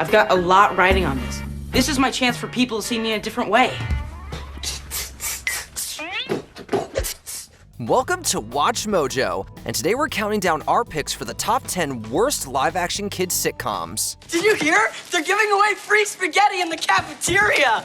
I've got a lot riding on this. This is my chance for people to see me in a different way. Welcome to Watch Mojo, and today we're counting down our picks for the top 10 worst live-action kids sitcoms. Did you hear? They're giving away free spaghetti in the cafeteria!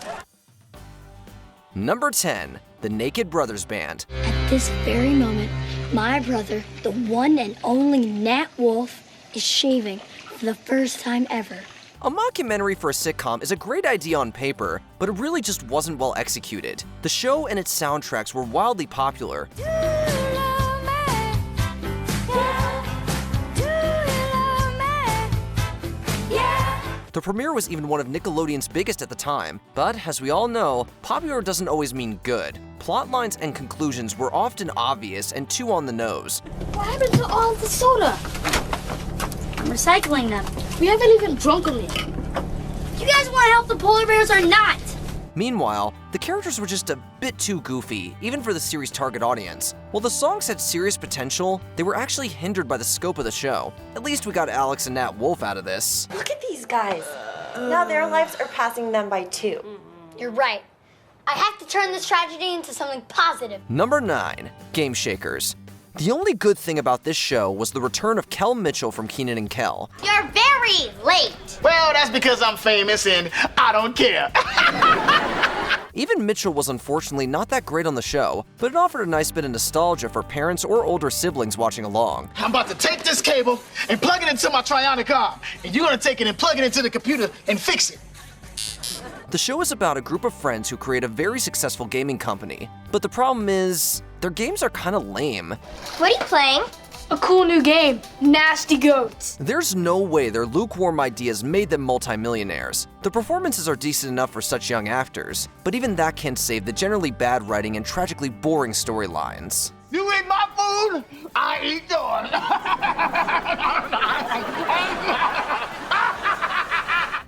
Number 10, The Naked Brothers Band. At this very moment, my brother, the one and only Nat Wolf, is shaving for the first time ever. A mockumentary for a sitcom is a great idea on paper, but it really just wasn't well executed. The show and its soundtracks were wildly popular. The premiere was even one of Nickelodeon's biggest at the time, but as we all know, popular doesn't always mean good. Plot lines and conclusions were often obvious and too on the nose. What happened to all the soda? I'm recycling them. We haven't even drunk them yet. You guys want to help the polar bears or not? Meanwhile, the characters were just a bit too goofy, even for the series' target audience. While the songs had serious potential, they were actually hindered by the scope of the show. At least we got Alex and Nat Wolf out of this. Look at these guys. Now their lives are passing them by too. You're right. I have to turn this tragedy into something positive. Number 9, Game Shakers. The only good thing about this show was the return of Kel Mitchell from Kenan and Kel. You're very late. Well, that's because I'm famous and I don't care. Even Mitchell was unfortunately not that great on the show, but it offered a nice bit of nostalgia for parents or older siblings watching along. I'm about to take this cable and plug it into my Trionic arm, and you're gonna take it and plug it into the computer and fix it. The show is about a group of friends who create a very successful gaming company, but the problem is, their games are kinda lame. What are you playing? A cool new game, Nasty Goats. There's no way their lukewarm ideas made them multimillionaires. The performances are decent enough for such young actors, but even that can't save the generally bad writing and tragically boring storylines. You eat my food, I eat yours.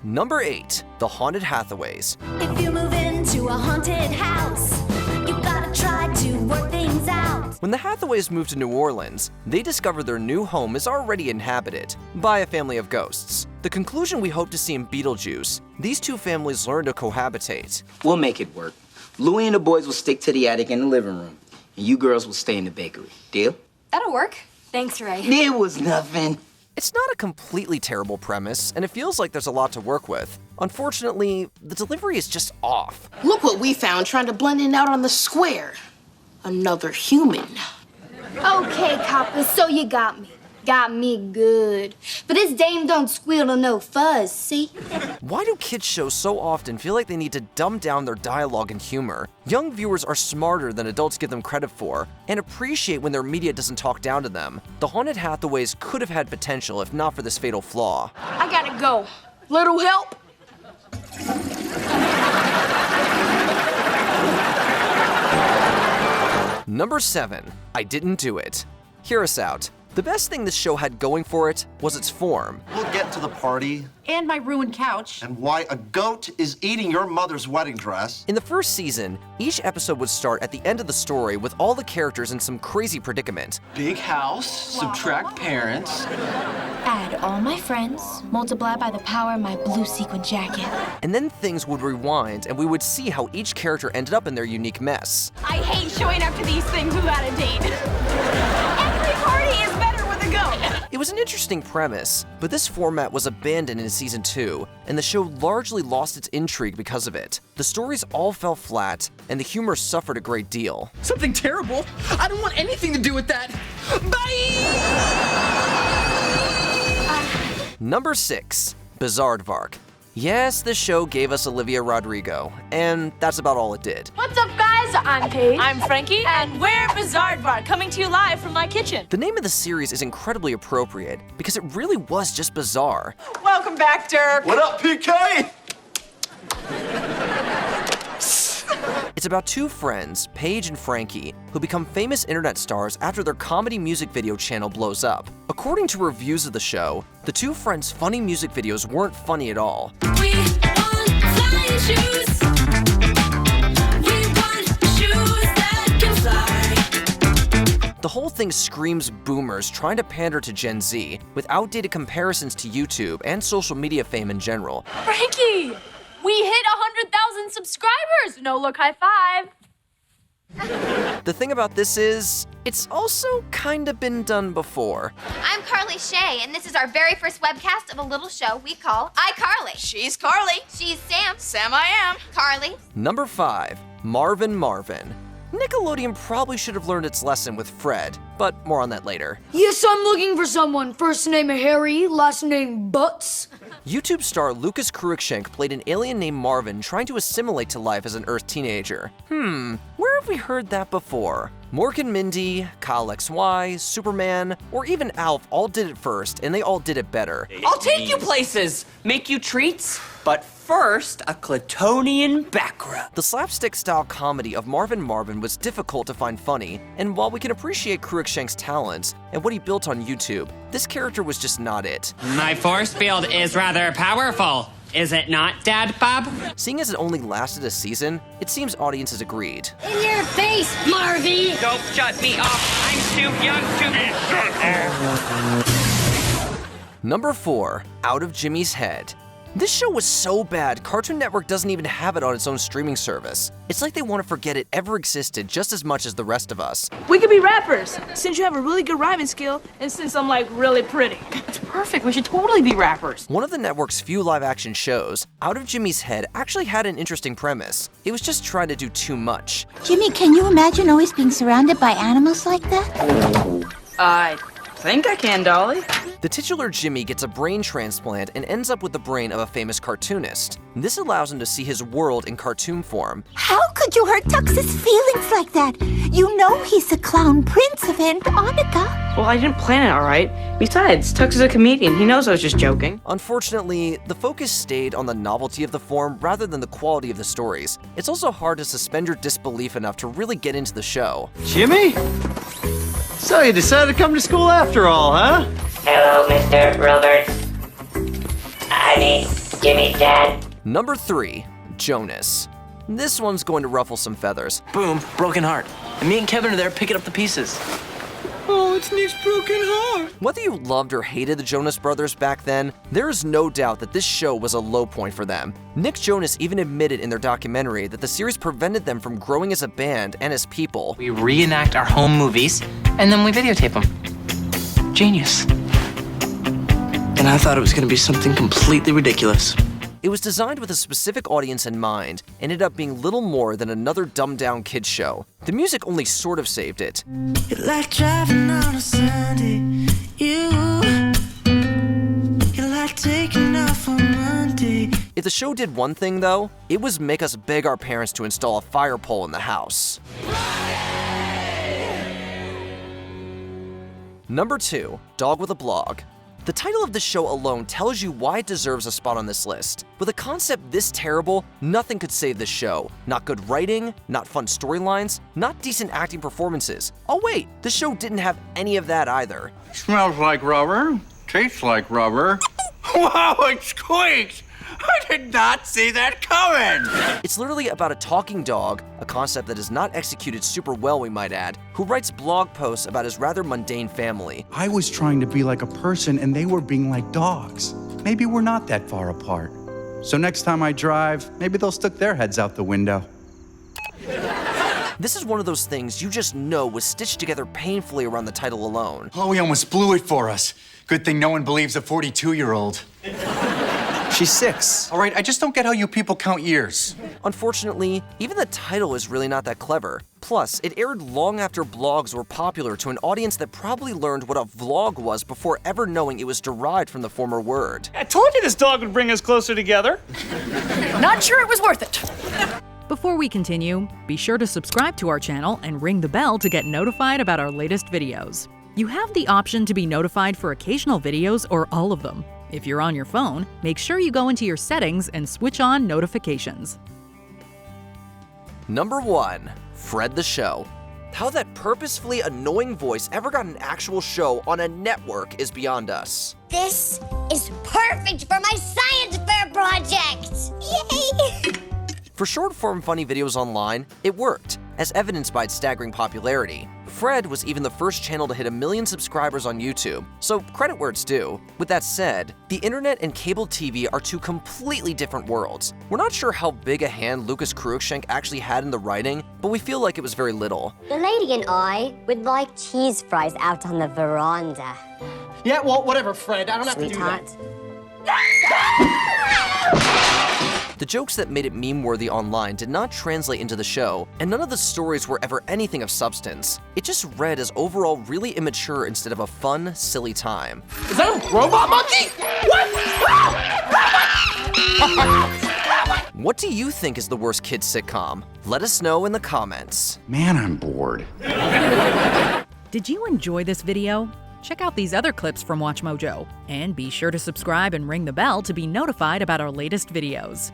Number 8, The Haunted Hathaways. If you move into a haunted house, you gotta try to work things out. When the Hathaways moved to New Orleans, they discovered their new home is already inhabited by a family of ghosts. The conclusion we hope to see in Beetlejuice, these two families learn to cohabitate. We'll make it work. Louie and the boys will stick to the attic and the living room, and you girls will stay in the bakery. Deal? That'll work. Thanks, Ray. There was nothing. It's not a completely terrible premise, and it feels like there's a lot to work with. Unfortunately, the delivery is just off. Look what we found trying to blend in out on the square. Another human. Okay, coppers, so you got me. Got me good. But this dame don't squeal to no fuzz, see? Why do kids shows so often feel like they need to dumb down their dialogue and humor? Young viewers are smarter than adults give them credit for, and appreciate when their media doesn't talk down to them. The Haunted Hathaways could have had potential if not for this fatal flaw. I gotta go. Little help? Number 7, I Didn't Do It. Hear us out. The best thing this show had going for it was its form. We'll get to the party and my ruined couch and why a goat is eating your mother's wedding dress. In the first season, each episode would start at the end of the story with all the characters in some crazy predicament. Big house, subtract parents. Add all my friends, multiply by the power of my blue sequin jacket. And then things would rewind and we would see how each character ended up in their unique mess. I hate showing up to these things without a date. Every party is better with a goat. It was an interesting premise, but this format was abandoned in season 2, and the show largely lost its intrigue because of it. The stories all fell flat, and the humor suffered a great deal. Something terrible? I don't want anything to do with that. Bye! Number 6, Bizaardvark. Yes, the show gave us Olivia Rodrigo, and that's about all it did. What's up, guys? I'm Paige. I'm Frankie, and we're Bizaardvark, coming to you live from my kitchen. The name of the series is incredibly appropriate because it really was just bizarre. Welcome back, Dirk. What up, PK? It's about two friends, Paige and Frankie, who become famous internet stars after their comedy music video channel blows up. According to reviews of the show, the two friends' funny music videos weren't funny at all. We want flying shoes. We want shoes that can fly. The The whole thing screams boomers trying to pander to Gen Z, with outdated comparisons to YouTube and social media fame in general. Frankie, we hit 100,000 subscribers. No look high five. The thing about this is, it's also kinda been done before. I'm Carly Shay, and this is our very first webcast of a little show we call iCarly. She's Carly. She's Sam. Sam I am. Carly. Number 5, Marvin Marvin. Nickelodeon probably should have learned its lesson with Fred, but more on that later. Yes, I'm looking for someone. First name Harry, last name Butts. YouTube star Lucas Cruikshank played an alien named Marvin trying to assimilate to life as an Earth teenager. Where have we heard that before? Mork and Mindy, Kyle XY, Superman, or even Alf all did it first, and they all did it better. I'll take you places, make you treats, but first, a Clitonian back rub. The slapstick-style comedy of Marvin Marvin was difficult to find funny, and while we can appreciate Cruikshank's talents and what he built on YouTube, this character was just not it. My force field is rather powerful. Is it not, Dad Bob? Seeing as it only lasted a season, it seems audiences agreed. In your face, Marvy! Don't shut me off. I'm too young to... Number 4, Out of Jimmy's Head. This show was so bad, Cartoon Network doesn't even have it on its own streaming service. It's like they want to forget it ever existed just as much as the rest of us. We could be rappers, since you have a really good rhyming skill, and since I'm like really pretty. It's perfect, we should totally be rappers. One of the network's few live-action shows, Out of Jimmy's Head actually had an interesting premise. It was just trying to do too much. Jimmy, can you imagine always being surrounded by animals like that? I think I can, Dolly. The titular Jimmy gets a brain transplant and ends up with the brain of a famous cartoonist. This allows him to see his world in cartoon form. How could you hurt Tux's feelings like that? You know he's the clown prince of Antarctica. Well, I didn't plan it all right. Besides, Tux is a comedian. He knows I was just joking. Unfortunately, the focus stayed on the novelty of the form rather than the quality of the stories. It's also hard to suspend your disbelief enough to really get into the show. Jimmy? So you decided to come to school after all, huh? Hello, Mr. Roberts. I mean, Jimmy's dad. Number 3, Jonas. This one's going to ruffle some feathers. Boom, broken heart. And me and Kevin are there picking up the pieces. Oh, it's Nick's broken heart. Whether you loved or hated the Jonas Brothers back then, there is no doubt that this show was a low point for them. Nick Jonas even admitted in their documentary that the series prevented them from growing as a band and as people. We reenact our home movies, and then we videotape them. Genius. And I thought it was gonna be something completely ridiculous. It was designed with a specific audience in mind, and ended up being little more than another dumbed-down kids show. The music only sort of saved it. You're like driving on a Sunday. You're like taking off on Monday. If the show did one thing, though, it was make us beg our parents to install a fire pole in the house. Number 2, Dog with a Blog. The title of this show alone tells you why it deserves a spot on this list. With a concept this terrible, nothing could save this show. Not good writing, not fun storylines, not decent acting performances. Oh wait, the show didn't have any of that either. Smells like rubber, tastes like rubber. Wow, it squeaks! I did not see that coming! It's literally about a talking dog, a concept that is not executed super well, we might add, who writes blog posts about his rather mundane family. I was trying to be like a person and they were being like dogs. Maybe we're not that far apart. So next time I drive, maybe they'll stick their heads out the window. This is one of those things you just know was stitched together painfully around the title alone. Oh, he almost blew it for us. Good thing no one believes a 42-year-old. She's 6. All right, I just don't get how you people count years. Unfortunately, even the title is really not that clever. Plus, it aired long after blogs were popular to an audience that probably learned what a vlog was before ever knowing it was derived from the former word. I told you this dog would bring us closer together. Not sure it was worth it. Before we continue, be sure to subscribe to our channel and ring the bell to get notified about our latest videos. You have the option to be notified for occasional videos or all of them. If you're on your phone, make sure you go into your settings and switch on notifications. Number 1, Fred the Show. How that purposefully annoying voice ever got an actual show on a network is beyond us. This is perfect for my science fair project! Yay! For short-form funny videos online, it worked, as evidenced by its staggering popularity. Fred was even the first channel to hit 1 million subscribers on YouTube, so credit where it's due. With that said, the internet and cable TV are two completely different worlds. We're not sure how big a hand Lucas Cruikshank actually had in the writing, but we feel like it was very little. The lady and I would like cheese fries out on the veranda. Yeah, well, whatever, Fred. I don't have to do that. The jokes that made it meme-worthy online did not translate into the show, and none of the stories were ever anything of substance. It just read as overall really immature instead of a fun, silly time. Is that a robot monkey? What? What do you think is the worst kids sitcom? Let us know in the comments. Man, I'm bored. Did you enjoy this video? Check out these other clips from WatchMojo, and be sure to subscribe and ring the bell to be notified about our latest videos.